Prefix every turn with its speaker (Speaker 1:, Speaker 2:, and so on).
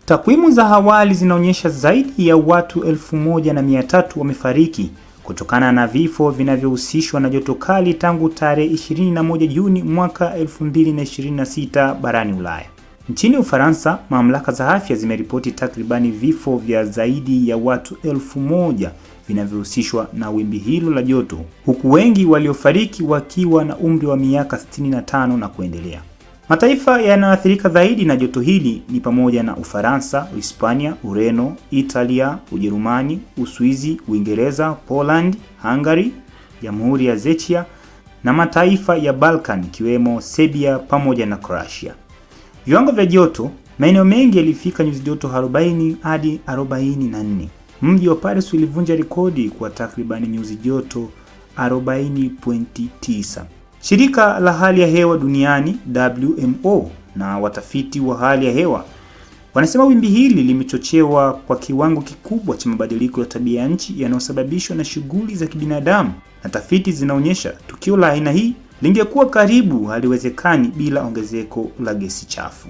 Speaker 1: Takwimu za awali zinaonyesha zaidi ya watu 1300 wamefariki kutokana na vifo vinavyohusishwa na joto kali tangu tarehe 21 Juni mwaka 2026 barani Ulaya. Nchini Ufaransa, mamlaka za afya zimeripoti takribani vifo vya zaidi ya watu 1000 vinavyohusishwa na wimbi hilo la joto, huku wengi waliofariki wakiwa na umri wa miaka 65 na kuendelea. Mataifa yanayoathirika zaidi na joto hili ni pamoja na Ufaransa, Hispania, Ureno, Italia, Ujerumani, Uswizi, Uingereza, Poland, Hungary, Jamhuri ya Czechia na mataifa ya Balkan ikiwemo Serbia pamoja na Croatia. Viwango vya joto, maeneo mengi yalifika nyuzi joto 40 hadi 44. Mji wa Paris ulivunja rekodi kwa takribani nyuzi joto 40.9. Shirika la hali ya hewa duniani WMO na watafiti wa hali ya hewa wanasema wimbi hili limechochewa kwa kiwango kikubwa cha mabadiliko ya tabia ya nchi yanayosababishwa na shughuli za kibinadamu, na tafiti zinaonyesha tukio la aina hii lingekuwa karibu haliwezekani bila ongezeko la gesi chafu.